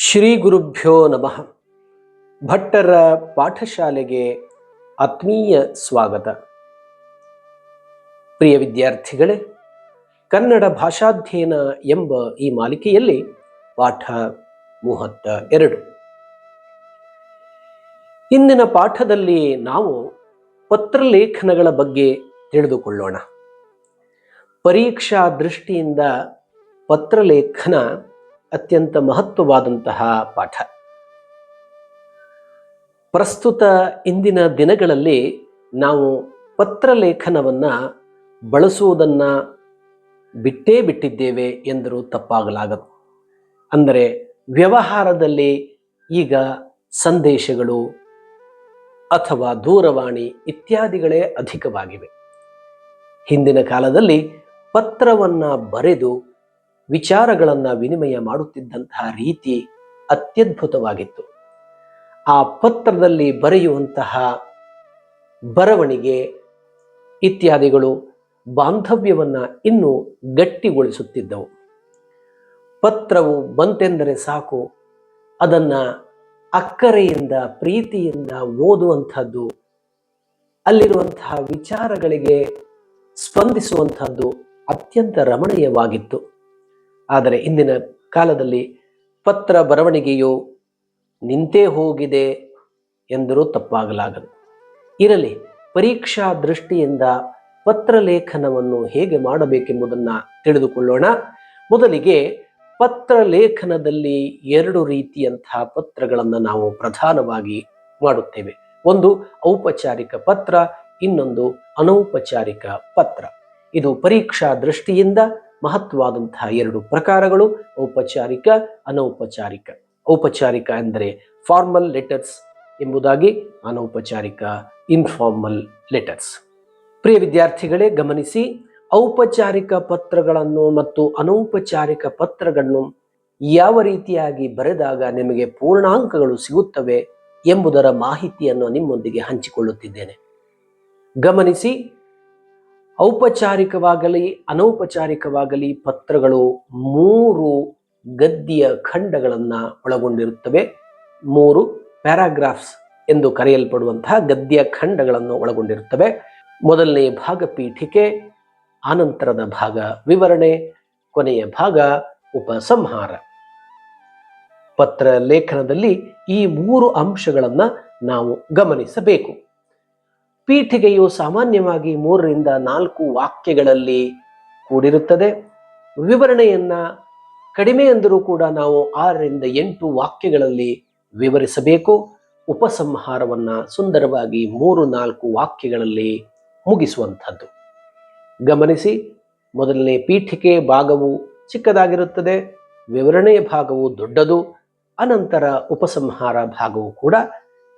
ಶ್ರೀ ಗುರುಭ್ಯೋ ನಮಃ. ಭಟ್ಟರ ಪಾಠಶಾಲೆಗೆ ಆತ್ಮೀಯ ಸ್ವಾಗತ. ಪ್ರಿಯ ವಿದ್ಯಾರ್ಥಿಗಳೇ, ಕನ್ನಡ ಭಾಷಾಧ್ಯಯನ ಎಂಬ ಈ ಮಾಲಿಕೆಯಲ್ಲಿ ಪಾಠ 32. ಇಂದಿನ ಪಾಠದಲ್ಲಿ ನಾವು ಪತ್ರಲೇಖನಗಳ ಬಗ್ಗೆ ತಿಳಿದುಕೊಳ್ಳೋಣ. ಪರೀಕ್ಷಾ ದೃಷ್ಟಿಯಿಂದ ಪತ್ರಲೇಖನ ಅತ್ಯಂತ ಮಹತ್ವವಾದಂತಹ ಪಾಠ. ಪ್ರಸ್ತುತ ಇಂದಿನ ದಿನಗಳಲ್ಲಿ ನಾವು ಪತ್ರಲೇಖನವನ್ನು ಬಳಸುವುದನ್ನು ಬಿಟ್ಟೇ ಬಿಟ್ಟಿದ್ದೇವೆ ಎಂದರೂ ತಪ್ಪಾಗಲಾಗದು. ಅಂದರೆ ವ್ಯವಹಾರದಲ್ಲಿ ಈಗ ಸಂದೇಶಗಳು ಅಥವಾ ದೂರವಾಣಿ ಇತ್ಯಾದಿಗಳೇ ಅಧಿಕವಾಗಿವೆ. ಹಿಂದಿನ ಕಾಲದಲ್ಲಿ ಪತ್ರವನ್ನು ಬರೆದು ವಿಚಾರಗಳನ್ನು ವಿನಿಮಯ ಮಾಡುತ್ತಿದ್ದಂತಹ ರೀತಿ ಅತ್ಯದ್ಭುತವಾಗಿತ್ತು. ಆ ಪತ್ರದಲ್ಲಿ ಬರೆಯುವಂತಹ ಬರವಣಿಗೆ ಇತ್ಯಾದಿಗಳು ಬಾಂಧವ್ಯವನ್ನು ಇನ್ನೂ ಗಟ್ಟಿಗೊಳಿಸುತ್ತಿದ್ದವು. ಪತ್ರವು ಬಂತೆಂದರೆ ಸಾಕು, ಅದನ್ನು ಅಕ್ಕರೆಯಿಂದ ಪ್ರೀತಿಯಿಂದ ಓದುವಂಥದ್ದು, ಅಲ್ಲಿರುವಂತಹ ವಿಚಾರಗಳಿಗೆ ಸ್ಪಂದಿಸುವಂಥದ್ದು ಅತ್ಯಂತ ರಮಣೀಯವಾಗಿತ್ತು. ಆದರೆ ಇಂದಿನ ಕಾಲದಲ್ಲಿ ಪತ್ರ ಬರವಣಿಗೆಯು ನಿಂತೇ ಹೋಗಿದೆ ಎಂದರೂ ತಪ್ಪಾಗಲಾಗದು. ಇರಲಿ, ಪರೀಕ್ಷಾ ದೃಷ್ಟಿಯಿಂದ ಪತ್ರಲೇಖನವನ್ನು ಹೇಗೆ ಮಾಡಬೇಕೆಂಬುದನ್ನು ತಿಳಿದುಕೊಳ್ಳೋಣ. ಮೊದಲಿಗೆ ಪತ್ರಲೇಖನದಲ್ಲಿ 2 ರೀತಿಯಂತಹ ಪತ್ರಗಳನ್ನು ನಾವು ಪ್ರಧಾನವಾಗಿ ಮಾಡುತ್ತೇವೆ. ಒಂದು ಔಪಚಾರಿಕ ಪತ್ರ, ಇನ್ನೊಂದು ಅನೌಪಚಾರಿಕ ಪತ್ರ. ಇದು ಪರೀಕ್ಷಾ ದೃಷ್ಟಿಯಿಂದ ಮಹತ್ವವಾದಂತಹ 2 ಪ್ರಕಾರಗಳು, ಔಪಚಾರಿಕ ಅನೌಪಚಾರಿಕ. ಔಪಚಾರಿಕ ಅಂದರೆ ಫಾರ್ಮಲ್ ಲೆಟರ್ಸ್ ಎಂಬುದಾಗಿ, ಅನೌಪಚಾರಿಕ ಇನ್ಫಾರ್ಮಲ್ ಲೆಟರ್ಸ್. ಪ್ರಿಯ ವಿದ್ಯಾರ್ಥಿಗಳೇ, ಗಮನಿಸಿ, ಔಪಚಾರಿಕ ಪತ್ರಗಳನ್ನು ಮತ್ತು ಅನೌಪಚಾರಿಕ ಪತ್ರಗಳನ್ನು ಯಾವ ರೀತಿಯಾಗಿ ಬರೆದಾಗ ನಿಮಗೆ ಪೂರ್ಣಾಂಕಗಳು ಸಿಗುತ್ತವೆ ಎಂಬುದರ ಮಾಹಿತಿಯನ್ನು ನಿಮ್ಮೊಂದಿಗೆ ಹಂಚಿಕೊಳ್ಳುತ್ತಿದ್ದೇನೆ. ಗಮನಿಸಿ, ಔಪಚಾರಿಕವಾಗಲಿ ಅನೌಪಚಾರಿಕವಾಗಲಿ ಪತ್ರಗಳು 3 ಗದ್ಯ ಖಂಡಗಳನ್ನು ಒಳಗೊಂಡಿರುತ್ತವೆ. 3 ಪ್ಯಾರಾಗ್ರಾಫ್ಸ್ ಎಂದು ಕರೆಯಲ್ಪಡುವಂತಹ ಗದ್ಯ ಖಂಡಗಳನ್ನು ಒಳಗೊಂಡಿರುತ್ತವೆ. ಮೊದಲನೇ ಭಾಗ ಪೀಠಿಕೆ, ಆನಂತರದ ಭಾಗ ವಿವರಣೆ, ಕೊನೆಯ ಭಾಗ ಉಪಸಂಹಾರ. ಪತ್ರ ಲೇಖನದಲ್ಲಿ ಈ 3 ಅಂಶಗಳನ್ನು ನಾವು ಗಮನಿಸಬೇಕು. ಪೀಠಿಕೆಯು ಸಾಮಾನ್ಯವಾಗಿ 3 ರಿಂದ 4 ವಾಕ್ಯಗಳಲ್ಲಿ ಕೂಡಿರುತ್ತದೆ. ವಿವರಣೆಯನ್ನ ಕಡಿಮೆ ಎಂದರೂ ಕೂಡ ನಾವು 6 ರಿಂದ 8 ವಾಕ್ಯಗಳಲ್ಲಿ ವಿವರಿಸಬೇಕು. ಉಪಸಂಹಾರವನ್ನ ಸುಂದರವಾಗಿ 3-4 ವಾಕ್ಯಗಳಲ್ಲಿ ಮುಗಿಸುವಂಥದ್ದು. ಗಮನಿಸಿ, ಮೊದಲನೇ ಪೀಠಿಕೆ ಭಾಗವು ಚಿಕ್ಕದಾಗಿರುತ್ತದೆ, ವಿವರಣೆಯ ಭಾಗವು ದೊಡ್ಡದು, ಅನಂತರ ಉಪಸಂಹಾರ ಭಾಗವು ಕೂಡ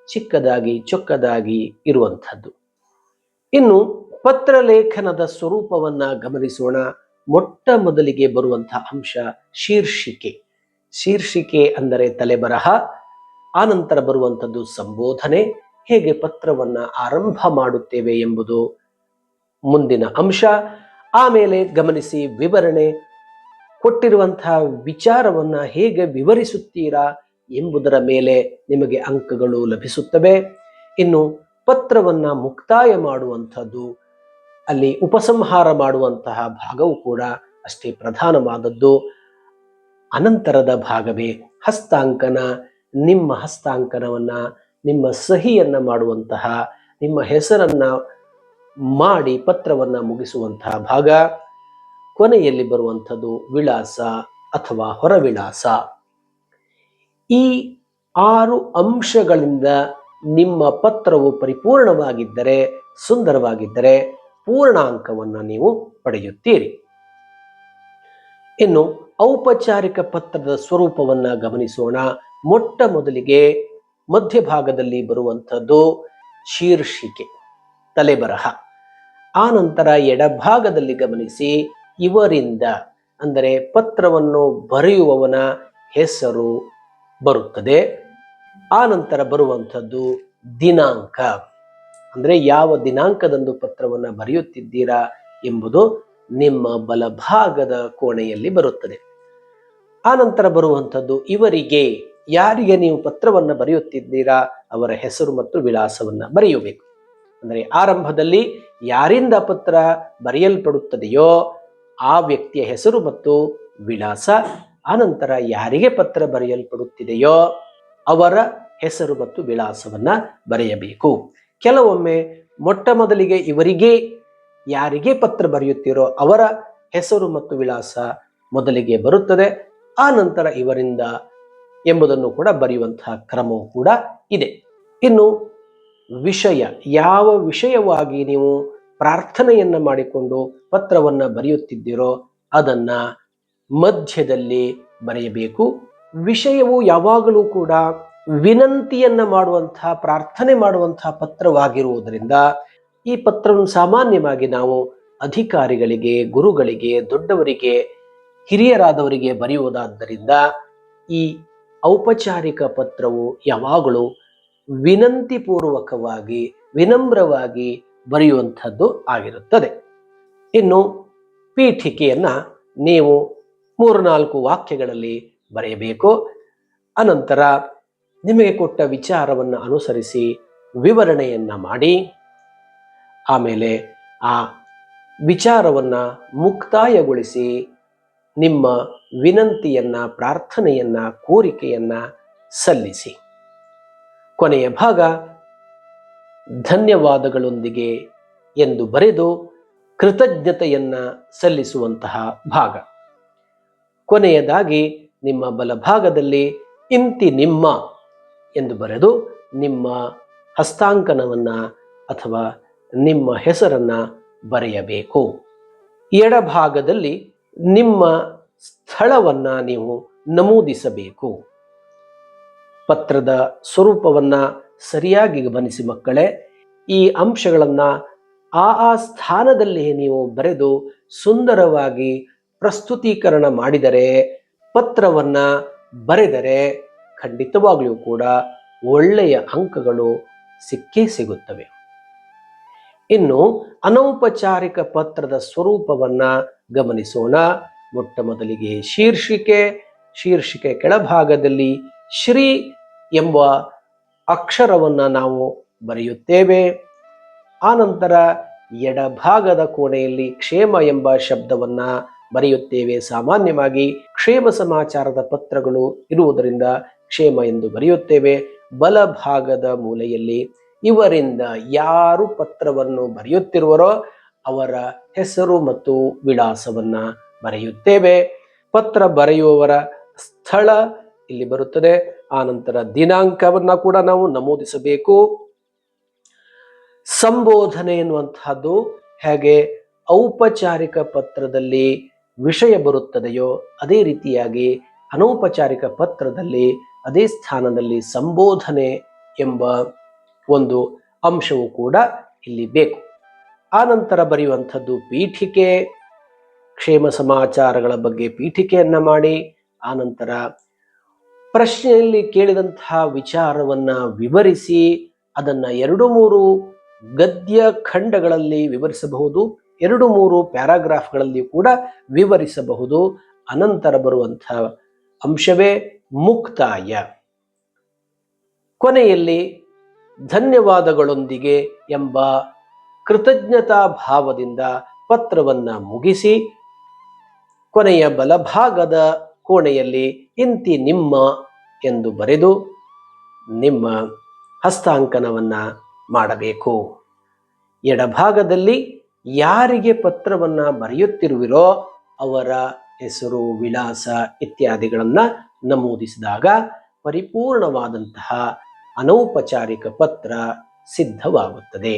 ಚಿಕ್ಕದಾಗಿ ಚೊಕ್ಕದಾಗಿ ಇರುವಂಥದ್ದು. ಇನ್ನು ಪತ್ರಲೇಖನದ ಸ್ವರೂಪವನ್ನ ಗಮನಿಸೋಣ. ಮೊಟ್ಟ ಮೊದಲಿಗೆ ಬರುವಂತಹ ಅಂಶ ಶೀರ್ಷಿಕೆ. ಶೀರ್ಷಿಕೆ ಅಂದರೆ ತಲೆಬರಹ. ಆನಂತರ ಬರುವಂಥದ್ದು ಸಂಬೋಧನೆ, ಹೇಗೆ ಪತ್ರವನ್ನ ಆರಂಭ ಮಾಡುತ್ತೇವೆ ಎಂಬುದು ಮುಂದಿನ ಅಂಶ. ಆಮೇಲೆ ಗಮನಿಸಿ, ವಿವರಣೆ, ಕೊಟ್ಟಿರುವಂತಹ ವಿಚಾರವನ್ನ ಹೇಗೆ ವಿವರಿಸುತ್ತೀರಾ ಎಂಬುದರ ಮೇಲೆ ನಿಮಗೆ ಅಂಕಗಳು ಲಭಿಸುತ್ತವೆ. ಇನ್ನು ಪತ್ರವನ್ನ ಮುಕ್ತಾಯ ಮಾಡುವಂಥದ್ದು, ಅಲ್ಲಿ ಉಪಸಂಹಾರ ಮಾಡುವಂತಹ ಭಾಗವು ಕೂಡ ಅಷ್ಟೇ ಪ್ರಧಾನವಾದದ್ದು. ಅನಂತರದ ಭಾಗವೇ ಹಸ್ತಾಂಕನ. ನಿಮ್ಮ ಹಸ್ತಾಂಕನವನ್ನ, ನಿಮ್ಮ ಸಹಿಯನ್ನ ಮಾಡುವಂತಹ, ನಿಮ್ಮ ಹೆಸರನ್ನ ಮಾಡಿ ಪತ್ರವನ್ನ ಮುಗಿಸುವಂತಹ ಭಾಗ. ಕೊನೆಯಲ್ಲಿ ಬರುವಂಥದ್ದು ವಿಳಾಸ ಅಥವಾ ಹೊರವಿಳಾಸ. ಈ 6 ಅಂಶಗಳಿಂದ ನಿಮ್ಮ ಪತ್ರವು ಪರಿಪೂರ್ಣವಾಗಿದ್ದರೆ, ಸುಂದರವಾಗಿದ್ದರೆ ಪೂರ್ಣಾಂಕವನ್ನು ನೀವು ಪಡೆಯುತ್ತೀರಿ. ಇನ್ನು ಔಪಚಾರಿಕ ಪತ್ರದ ಸ್ವರೂಪವನ್ನು ಗಮನಿಸೋಣ. ಮೊಟ್ಟ ಮೊದಲಿಗೆ ಮಧ್ಯಭಾಗದಲ್ಲಿ ಬರುವಂಥದ್ದು ಶೀರ್ಷಿಕೆ, ತಲೆಬರಹ. ಆನಂತರ ಎಡಭಾಗದಲ್ಲಿ ಗಮನಿಸಿ, ಇವರಿಂದ ಅಂದರೆ ಪತ್ರವನ್ನು ಬರೆಯುವವನ ಹೆಸರು ಬರುತ್ತದೆ. ಆನಂತರ ಬರುವಂಥದ್ದು ದಿನಾಂಕ, ಅಂದರೆ ಯಾವ ದಿನಾಂಕದಂದು ಪತ್ರವನ್ನು ಬರೆಯುತ್ತಿದ್ದೀರಾ ಎಂಬುದು ನಿಮ್ಮ ಬಲಭಾಗದ ಕೋಣೆಯಲ್ಲಿ ಬರುತ್ತದೆ. ಆನಂತರ ಬರುವಂಥದ್ದು ಇವರಿಗೆ ಯಾರಿಗೆ ನೀವು ಪತ್ರವನ್ನು ಬರೆಯುತ್ತಿದ್ದೀರಾ ಅವರ ಹೆಸರು ಮತ್ತು ವಿಳಾಸವನ್ನು ಬರೆಯಬೇಕು. ಅಂದರೆ ಆರಂಭದಲ್ಲಿ ಯಾರಿಂದ ಪತ್ರ ಬರೆಯಲ್ಪಡುತ್ತದೆಯೋ ಆ ವ್ಯಕ್ತಿಯ ಹೆಸರು ಮತ್ತು ವಿಳಾಸ, ಆನಂತರ ಯಾರಿಗೆ ಪತ್ರ ಬರೆಯಲ್ಪಡುತ್ತಿದೆಯೋ ಅವರ ಹೆಸರು ಮತ್ತು ವಿಳಾಸವನ್ನ ಬರೆಯಬೇಕು. ಕೆಲವೊಮ್ಮೆ ಮೊಟ್ಟ ಮೊದಲಿಗೆ ಇವರಿಗೆ ಯಾರಿಗೆ ಪತ್ರ ಬರೆಯುತ್ತೀರೋ ಅವರ ಹೆಸರು ಮತ್ತು ವಿಳಾಸ ಮೊದಲಿಗೆ ಬರುತ್ತದೆ, ಆ ನಂತರ ಇವರಿಂದ ಎಂಬುದನ್ನು ಕೂಡ ಬರೆಯುವಂತಹ ಕ್ರಮವೂ ಕೂಡ ಇದೆ. ಇನ್ನು ವಿಷಯ, ಯಾವ ವಿಷಯವಾಗಿ ನೀವು ಪ್ರಾರ್ಥನೆಯನ್ನ ಮಾಡಿಕೊಂಡು ಪತ್ರವನ್ನ ಬರೆಯುತ್ತಿದ್ದೀರೋ ಅದನ್ನ ಮಧ್ಯದಲ್ಲಿ ಬರೆಯಬೇಕು. ವಿಷಯವು ಯಾವಾಗಲೂ ಕೂಡ ವಿನಂತಿಯನ್ನ ಮಾಡುವಂತಹ, ಪ್ರಾರ್ಥನೆ ಮಾಡುವಂತಹ ಪತ್ರವಾಗಿರುವುದರಿಂದ ಈ ಪತ್ರವನ್ನು ಸಾಮಾನ್ಯವಾಗಿ ನಾವು ಅಧಿಕಾರಿಗಳಿಗೆ, ಗುರುಗಳಿಗೆ, ದೊಡ್ಡವರಿಗೆ, ಹಿರಿಯರಾದವರಿಗೆ ಬರೆಯುವುದಾದ್ದರಿಂದ ಈ ಔಪಚಾರಿಕ ಪತ್ರವು ಯಾವಾಗಲೂ ವಿನಂತಿ ಪೂರ್ವಕವಾಗಿ, ವಿನಮ್ರವಾಗಿ ಬರೆಯುವಂಥದ್ದು ಆಗಿರುತ್ತದೆ. ಇನ್ನು ಪೀಠಿಕೆಯನ್ನ ನೀವು 3-4 ವಾಕ್ಯಗಳಲ್ಲಿ ಬರೆಯಬೇಕು. ಅನಂತರ ನಿಮಗೆ ಕೊಟ್ಟ ವಿಚಾರವನ್ನು ಅನುಸರಿಸಿ ವಿವರಣೆಯನ್ನ ಮಾಡಿ ಆಮೇಲೆ ಆ ವಿಚಾರವನ್ನ ಮುಕ್ತಾಯಗೊಳಿಸಿ ನಿಮ್ಮ ವಿನಂತಿಯನ್ನ, ಪ್ರಾರ್ಥನೆಯನ್ನ, ಕೋರಿಕೆಯನ್ನ ಸಲ್ಲಿಸಿ. ಕೊನೆಯ ಭಾಗ ಧನ್ಯವಾದಗಳೊಂದಿಗೆ ಎಂದು ಬರೆದು ಕೃತಜ್ಞತೆಯನ್ನ ಸಲ್ಲಿಸುವಂತಹ ಭಾಗ. ಕೊನೆಯದಾಗಿ ನಿಮ್ಮ ಬಲಭಾಗದಲ್ಲಿ ಇಂತಿ ನಿಮ್ಮ ಎಂದು ಬರೆದು ನಿಮ್ಮ ಹಸ್ತಾಂಕನವನ್ನ ಅಥವಾ ನಿಮ್ಮ ಹೆಸರನ್ನ ಬರೆಯಬೇಕು. ಎಡಭಾಗದಲ್ಲಿ ನಿಮ್ಮ ಸ್ಥಳವನ್ನ ನೀವು ನಮೂದಿಸಬೇಕು. ಪತ್ರದ ಸ್ವರೂಪವನ್ನ ಸರಿಯಾಗಿ ಗಮನಿಸಿ ಮಕ್ಕಳೇ. ಈ ಅಂಶಗಳನ್ನ ಆ ಸ್ಥಾನದಲ್ಲಿ ನೀವು ಬರೆದು ಸುಂದರವಾಗಿ ಪ್ರಸ್ತುತೀಕರಣ ಮಾಡಿದರೆ, ಪತ್ರವನ್ನ ಬರೆದರೆ ಖಂಡಿತವಾಗ್ಲೂ ಕೂಡ ಒಳ್ಳೆಯ ಅಂಕಗಳು ಸಿಕ್ಕೇ ಸಿಗುತ್ತವೆ. ಇನ್ನು ಅನೌಪಚಾರಿಕ ಪತ್ರದ ಸ್ವರೂಪವನ್ನ ಗಮನಿಸೋಣ. ಮೊಟ್ಟ ಮೊದಲಿಗೆ ಶೀರ್ಷಿಕೆ ಕೆಳಭಾಗದಲ್ಲಿ ಶ್ರೀ ಎಂಬ ಅಕ್ಷರವನ್ನ ನಾವು ಬರೆಯುತ್ತೇವೆ. ಆನಂತರ ಎಡಭಾಗದ ಕೋಣೆಯಲ್ಲಿ ಕ್ಷೇಮ ಎಂಬ ಶಬ್ದವನ್ನ ಬರೆಯುತ್ತೇವೆ. ಸಾಮಾನ್ಯವಾಗಿ ಕ್ಷೇಮ ಸಮಾಚಾರದ ಪತ್ರಗಳು ಇರುವುದರಿಂದ ಕ್ಷೇಮ ಎಂದು ಬರೆಯುತ್ತೇವೆ. ಬಲಭಾಗದ ಮೂಲೆಯಲ್ಲಿ ಇವರಿಂದ ಯಾರು ಪತ್ರವನ್ನು ಬರೆಯುತ್ತಿರುವರೋ ಅವರ ಹೆಸರು ಮತ್ತು ವಿಳಾಸವನ್ನ ಬರೆಯುತ್ತೇವೆ. ಪತ್ರ ಬರೆಯುವವರ ಸ್ಥಳ ಇಲ್ಲಿ ಬರುತ್ತದೆ. ಆನಂತರ ದಿನಾಂಕವನ್ನ ಕೂಡ ನಾವು ನಮೂದಿಸಬೇಕು. ಸಂಬೋಧನೆ ಎನ್ನುವಂತಹದ್ದು ಹೇಗೆ ಔಪಚಾರಿಕ ಪತ್ರದಲ್ಲಿ ವಿಷಯ ಬರುತ್ತದೆಯೋ ಅದೇ ರೀತಿಯಾಗಿ ಅನೌಪಚಾರಿಕ ಪತ್ರದಲ್ಲಿ ಅದೇ ಸ್ಥಾನದಲ್ಲಿ ಸಂಬೋಧನೆ ಎಂಬ ಒಂದು ಅಂಶವು ಕೂಡ ಇಲ್ಲಿ ಬೇಕು. ಆನಂತರ ಬರೆಯುವಂಥದ್ದು ಪೀಠಿಕೆ, ಕ್ಷೇಮ ಸಮಾಚಾರಗಳ ಬಗ್ಗೆ ಪೀಠಿಕೆಯನ್ನ ಮಾಡಿ ಆನಂತರ ಪ್ರಶ್ನೆಯಲ್ಲಿ ಕೇಳಿದಂತಹ ವಿಚಾರವನ್ನ ವಿವರಿಸಿ ಅದನ್ನ 2-3 ಗದ್ಯ ಖಂಡಗಳಲ್ಲಿ ವಿವರಿಸಬಹುದು, 2-3 ಪ್ಯಾರಾಗ್ರಾಫ್ಗಳಲ್ಲಿ ಕೂಡ ವಿವರಿಸಬಹುದು. ಅನಂತರ ಬರುವಂತಹ ಅಂಶವೇ ಮುಕ್ತಾಯ. ಕೊನೆಯಲ್ಲಿ ಧನ್ಯವಾದಗಳೊಂದಿಗೆ ಎಂಬ ಕೃತಜ್ಞತಾ ಭಾವದಿಂದ ಪತ್ರವನ್ನ ಮುಗಿಸಿ ಕೊನೆಯ ಬಲಭಾಗದ ಕೋಣೆಯಲ್ಲಿ ಇಂತಿ ನಿಮ್ಮ ಎಂದು ಬರೆದು ನಿಮ್ಮ ಹಸ್ತಾಂಕನವನ್ನ ಮಾಡಬೇಕು. ಎಡಭಾಗದಲ್ಲಿ ಯಾರಿಗೆ ಪತ್ರವನ್ನ ಬರೆಯುತ್ತಿರುವಿರೋ ಅವರ ಹೆಸರು, ವಿಳಾಸ ಇತ್ಯಾದಿಗಳನ್ನ ನಮೂದಿಸಿದಾಗ ಪರಿಪೂರ್ಣವಾದಂತಹ ಅನೌಪಚಾರಿಕ ಪತ್ರ ಸಿದ್ಧವಾಗುತ್ತದೆ.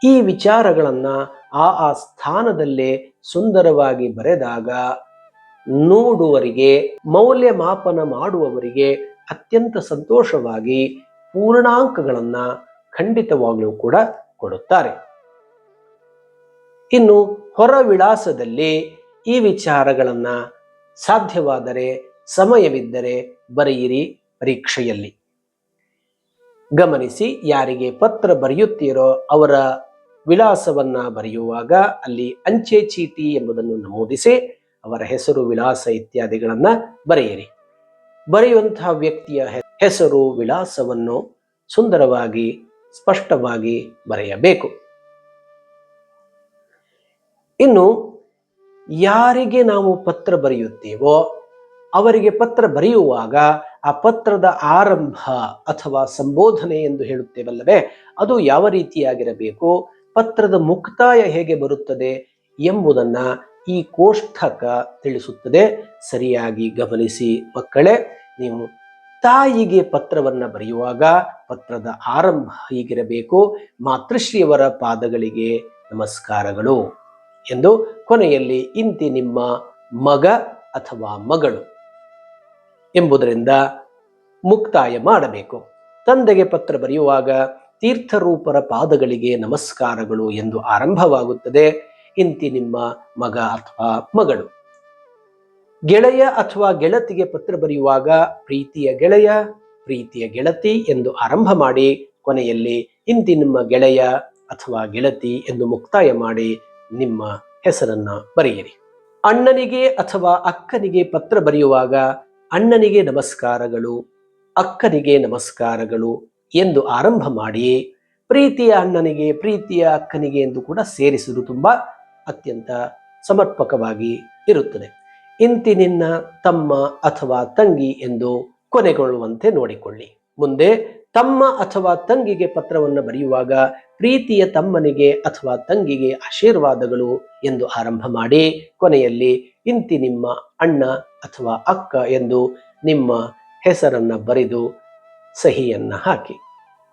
ಈ ವಿಚಾರಗಳನ್ನ ಆ ಸ್ಥಾನದಲ್ಲೇ ಸುಂದರವಾಗಿ ಬರೆದಾಗ ನೋಡುವರಿಗೆ, ಮೌಲ್ಯಮಾಪನ ಮಾಡುವವರಿಗೆ ಅತ್ಯಂತ ಸಂತೋಷವಾಗಿ ಪೂರ್ಣಾಂಕಗಳನ್ನ ಖಂಡಿತವಾಗ್ಲೂ ಕೂಡ ಕೊಡುತ್ತಾರೆ. ಇನ್ನು ಹೊರ ವಿಳಾಸದಲ್ಲಿ ಈ ವಿಚಾರಗಳನ್ನ ಸಾಧ್ಯವಾದರೆ ಸಮಯವಿದ್ದರೆ ಬರೆಯಿರಿ ಪರೀಕ್ಷೆಯಲ್ಲಿ. ಗಮನಿಸಿ, ಯಾರಿಗೆ ಪತ್ರ ಬರೆಯುತ್ತೀರೋ ಅವರ ವಿಳಾಸವನ್ನ ಬರೆಯುವಾಗ ಅಲ್ಲಿ ಅಂಚೆ ಚೀಟಿ ಎಂಬುದನ್ನು ನಮೂದಿಸಿ ಅವರ ಹೆಸರು, ವಿಳಾಸ ಇತ್ಯಾದಿಗಳನ್ನ ಬರೆಯಿರಿ. ಬರೆಯುವಂತಹ ವ್ಯಕ್ತಿಯ ಹೆಸರು ವಿಳಾಸವನ್ನು ಸುಂದರವಾಗಿ ಸ್ಪಷ್ಟವಾಗಿ ಬರೆಯಬೇಕು. ಇನ್ನು ಯಾರಿಗೆ ನಾವು ಪತ್ರ ಬರೆಯುತ್ತೇವೋ ಅವರಿಗೆ ಪತ್ರ ಬರೆಯುವಾಗ ಆ ಪತ್ರದ ಆರಂಭ ಅಥವಾ ಸಂಬೋಧನೆ ಎಂದು ಹೇಳುತ್ತೇವಲ್ಲವೇ, ಅದು ಯಾವ ರೀತಿಯಾಗಿರಬೇಕು, ಪತ್ರದ ಮುಕ್ತಾಯ ಹೇಗೆ ಬರುತ್ತದೆ ಎಂಬುದನ್ನ ಈ ಕೋಷ್ಟಕ ತಿಳಿಸುತ್ತದೆ. ಸರಿಯಾಗಿ ಗಮನಿಸಿ ಮಕ್ಕಳೇ. ನೀವು ತಾಯಿಗೆ ಪತ್ರವನ್ನ ಬರೆಯುವಾಗ ಪತ್ರದ ಆರಂಭ ಹೀಗಿರಬೇಕು: ಮಾತೃಶ್ರೀಯವರ ಪಾದಗಳಿಗೆ ನಮಸ್ಕಾರಗಳು ಎಂದು, ಕೊನೆಯಲ್ಲಿ ಇಂತಿ ನಿಮ್ಮ ಮಗ ಅಥವಾ ಮಗಳು ಎಂಬುದರಿಂದ ಮುಕ್ತಾಯ ಮಾಡಬೇಕು. ತಂದೆಗೆ ಪತ್ರ ಬರೆಯುವಾಗ ತೀರ್ಥರೂಪರ ಪಾದಗಳಿಗೆ ನಮಸ್ಕಾರಗಳು ಎಂದು ಆರಂಭವಾಗುತ್ತದೆ. ಇಂತಿ ನಿಮ್ಮ ಮಗ ಅಥವಾ ಮಗಳು. ಗೆಳೆಯ ಅಥವಾ ಗೆಳತಿಗೆ ಪತ್ರ ಬರೆಯುವಾಗ ಪ್ರೀತಿಯ ಗೆಳೆಯ, ಪ್ರೀತಿಯ ಗೆಳತಿ ಎಂದು ಆರಂಭ ಮಾಡಿ ಕೊನೆಯಲ್ಲಿ ಇಂತಿ ನಿಮ್ಮ ಗೆಳೆಯ ಅಥವಾ ಗೆಳತಿ ಎಂದು ಮುಕ್ತಾಯ ಮಾಡಿ ನಿಮ್ಮ ಹೆಸರನ್ನ ಬರೆಯಿರಿ. ಅಣ್ಣನಿಗೆ ಅಥವಾ ಅಕ್ಕನಿಗೆ ಪತ್ರ ಬರೆಯುವಾಗ ಅಣ್ಣನಿಗೆ ನಮಸ್ಕಾರಗಳು, ಅಕ್ಕನಿಗೆ ನಮಸ್ಕಾರಗಳು ಎಂದು ಆರಂಭ ಮಾಡಿ ಪ್ರೀತಿಯ ಅಣ್ಣನಿಗೆ, ಪ್ರೀತಿಯ ಅಕ್ಕನಿಗೆ ಎಂದು ಕೂಡ ಸೇರಿಸುವುದು ತುಂಬಾ ಅತ್ಯಂತ ಸಮರ್ಪಕವಾಗಿ ಇರುತ್ತದೆ. ಇಂತಿ ನಿನ್ನ ತಮ್ಮ ಅಥವಾ ತಂಗಿ ಎಂದು ಕೊನೆಗೊಳ್ಳುವಂತೆ ನೋಡಿಕೊಳ್ಳಿ. ಮುಂದೆ ತಮ್ಮ ಅಥವಾ ತಂಗಿಗೆ ಪತ್ರವನ್ನು ಬರೆಯುವಾಗ ಪ್ರೀತಿಯ ತಮ್ಮನಿಗೆ ಅಥವಾ ತಂಗಿಗೆ ಆಶೀರ್ವಾದಗಳು ಎಂದು ಆರಂಭ ಮಾಡಿ ಕೊನೆಯಲ್ಲಿ ಇಂತಿ ನಿಮ್ಮ ಅಣ್ಣ ಅಥವಾ ಅಕ್ಕ ಎಂದು ನಿಮ್ಮ ಹೆಸರನ್ನ ಬರೆದು ಸಹಿಯನ್ನ ಹಾಕಿ.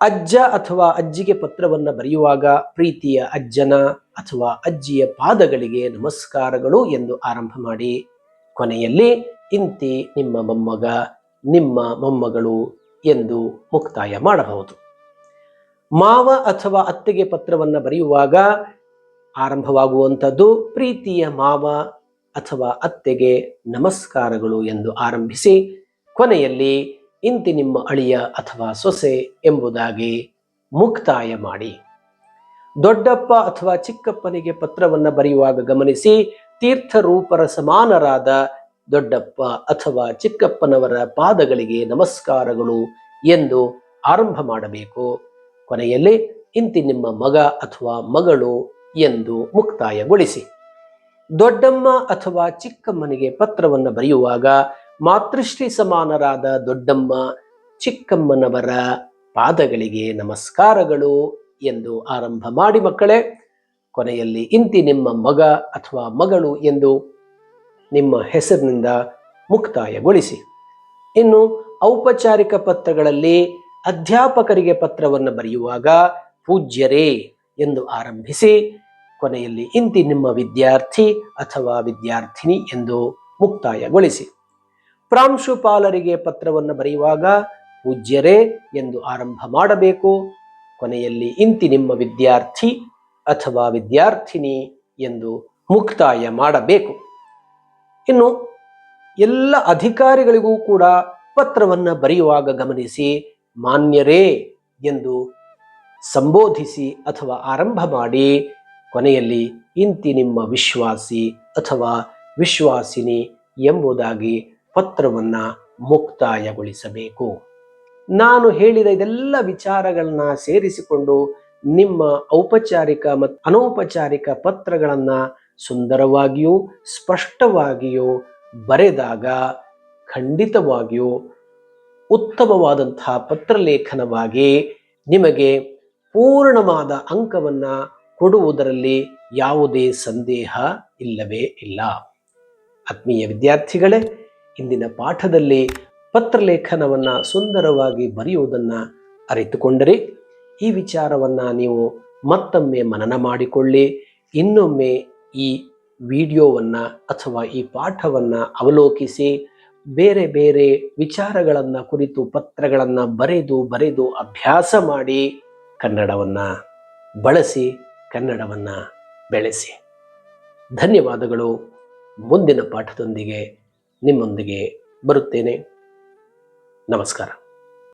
ಅಜ್ಜ ಅಥವಾ ಅಜ್ಜಿಗೆ ಪತ್ರವನ್ನು ಬರೆಯುವಾಗ ಪ್ರೀತಿಯ ಅಜ್ಜನ ಅಥವಾ ಅಜ್ಜಿಯ ಪಾದಗಳಿಗೆ ನಮಸ್ಕಾರಗಳು ಎಂದು ಆರಂಭ ಮಾಡಿ ಕೊನೆಯಲ್ಲಿ ಇಂತಿ ನಿಮ್ಮ ಮೊಮ್ಮಗ, ನಿಮ್ಮ ಮೊಮ್ಮಗಳು ಎಂದು ಮುಕ್ತಾಯ ಮಾಡಬಹುದು. ಮಾವ ಅಥವಾ ಅತ್ತೆಗೆ ಪತ್ರವನ್ನು ಬರೆಯುವಾಗ ಆರಂಭವಾಗುವಂಥದ್ದು ಪ್ರೀತಿಯ ಮಾವ ಅಥವಾ ಅತ್ತೆಗೆ ನಮಸ್ಕಾರಗಳು ಎಂದು ಆರಂಭಿಸಿ ಕೊನೆಯಲ್ಲಿ ಇಂತಿ ನಿಮ್ಮ ಅಳಿಯ ಅಥವಾ ಸೊಸೆ ಎಂಬುದಾಗಿ ಮುಕ್ತಾಯ ಮಾಡಿ. ದೊಡ್ಡಪ್ಪ ಅಥವಾ ಚಿಕ್ಕಪ್ಪನಿಗೆ ಪತ್ರವನ್ನು ಬರೆಯುವಾಗ ಗಮನಿಸಿ ತೀರ್ಥರೂಪರ ಸಮಾನರಾದ ದೊಡ್ಡಪ್ಪ ಅಥವಾ ಚಿಕ್ಕಪ್ಪನವರ ಪಾದಗಳಿಗೆ ನಮಸ್ಕಾರಗಳು ಎಂದು ಆರಂಭ ಮಾಡಬೇಕು. ಕೊನೆಯಲ್ಲಿ ಇಂತಿ ನಿಮ್ಮ ಮಗ ಅಥವಾ ಮಗಳು ಎಂದು ಮುಕ್ತಾಯಗೊಳಿಸಿ. ದೊಡ್ಡಮ್ಮ ಅಥವಾ ಚಿಕ್ಕಮ್ಮನಿಗೆ ಪತ್ರವನ್ನು ಬರೆಯುವಾಗ ಮಾತೃಶ್ರೀ ಸಮಾನರಾದ ದೊಡ್ಡಮ್ಮ ಚಿಕ್ಕಮ್ಮನವರ ಪಾದಗಳಿಗೆ ನಮಸ್ಕಾರಗಳು ಎಂದು ಆರಂಭ ಮಾಡಿ ಮಕ್ಕಳೇ ಕೊನೆಯಲ್ಲಿ ಇಂತಿ ನಿಮ್ಮ ಮಗ ಅಥವಾ ಮಗಳು ಎಂದು ನಿಮ್ಮ ಹೆಸರಿನಿಂದ ಮುಕ್ತಾಯಗೊಳಿಸಿ. ಇನ್ನು ಔಪಚಾರಿಕ ಪತ್ರಗಳಲ್ಲಿ ಅಧ್ಯಾಪಕರಿಗೆ ಪತ್ರವನ್ನು ಬರೆಯುವಾಗ ಪೂಜ್ಯರೇ ಎಂದು ಆರಂಭಿಸಿ ಕೊನೆಯಲ್ಲಿ ಇಂತಿ ನಿಮ್ಮ ವಿದ್ಯಾರ್ಥಿ ಅಥವಾ ವಿದ್ಯಾರ್ಥಿನಿ ಎಂದು ಮುಕ್ತಾಯಗೊಳಿಸಿ. ಪ್ರಾಂಶುಪಾಲರಿಗೆ ಪತ್ರವನ್ನು ಬರೆಯುವಾಗ ಪೂಜ್ಯರೇ ಎಂದು ಆರಂಭ ಮಾಡಬೇಕು. ಕೊನೆಯಲ್ಲಿ ಇಂತಿ ನಿಮ್ಮ ವಿದ್ಯಾರ್ಥಿ ಅಥವಾ ವಿದ್ಯಾರ್ಥಿನಿ ಎಂದು ಮುಕ್ತಾಯ ಮಾಡಬೇಕು. ಇನ್ನು ಎಲ್ಲ ಅಧಿಕಾರಿಗಳಿಗೂ ಕೂಡ ಪತ್ರವನ್ನು ಬರೆಯುವಾಗ ಗಮನಿಸಿ ಮಾನ್ಯರೇ ಎಂದು ಸಂಬೋಧಿಸಿ ಅಥವಾ ಆರಂಭ ಮಾಡಿ ಕೊನೆಯಲ್ಲಿ ಇಂತಿ ನಿಮ್ಮ ವಿಶ್ವಾಸಿ ಅಥವಾ ವಿಶ್ವಾಸಿನಿ ಎಂಬುದಾಗಿ ಪತ್ರವನ್ನು ಮುಕ್ತಾಯಗೊಳಿಸಬೇಕು. ನಾನು ಹೇಳಿದ ಇದೆಲ್ಲ ವಿಚಾರಗಳನ್ನ ಸೇರಿಸಿಕೊಂಡು ನಿಮ್ಮ ಔಪಚಾರಿಕ ಮತ್ತು ಅನೌಪಚಾರಿಕ ಪತ್ರಗಳನ್ನು ಸುಂದರವಾಗಿಯೂ ಸ್ಪಷ್ಟವಾಗಿಯೂ ಬರೆದಾಗ ಖಂಡಿತವಾಗಿಯೂ ಉತ್ತಮವಾದಂತಹ ಪತ್ರಲೇಖನವಾಗಿ ನಿಮಗೆ ಪೂರ್ಣವಾದ ಅಂಕವನ್ನು ಕೊಡುವುದರಲ್ಲಿ ಯಾವುದೇ ಸಂದೇಹ ಇಲ್ಲವೇ ಇಲ್ಲ. ಆತ್ಮೀಯ ವಿದ್ಯಾರ್ಥಿಗಳೇ, ಇಂದಿನ ಪಾಠದಲ್ಲಿ ಪತ್ರಲೇಖನವನ್ನು ಸುಂದರವಾಗಿ ಬರೆಯುವುದನ್ನು ಅರಿತುಕೊಂಡರೆ ಈ ವಿಚಾರವನ್ನು ನೀವು ಮತ್ತೊಮ್ಮೆ ಮನನ ಮಾಡಿಕೊಳ್ಳಿ. ಇನ್ನೊಮ್ಮೆ ಈ ವಿಡಿಯೋವನ್ನು ಅಥವಾ ಈ ಪಾಠವನ್ನು ಅವಲೋಕಿಸಿ ಬೇರೆ ಬೇರೆ ವಿಚಾರಗಳನ್ನು ಕುರಿತು ಪತ್ರಗಳನ್ನು ಬರೆದು ಅಭ್ಯಾಸ ಮಾಡಿ ಕನ್ನಡವನ್ನು ಬಳಸಿ ಕನ್ನಡವನ್ನು ಬೆಳೆಸಿ. ಧನ್ಯವಾದಗಳು. ಮುಂದಿನ ಪಾಠದೊಂದಿಗೆ ನಿಮ್ಮೊಂದಿಗೆ ಬರುತ್ತೇನೆ. ನಮಸ್ಕಾರ.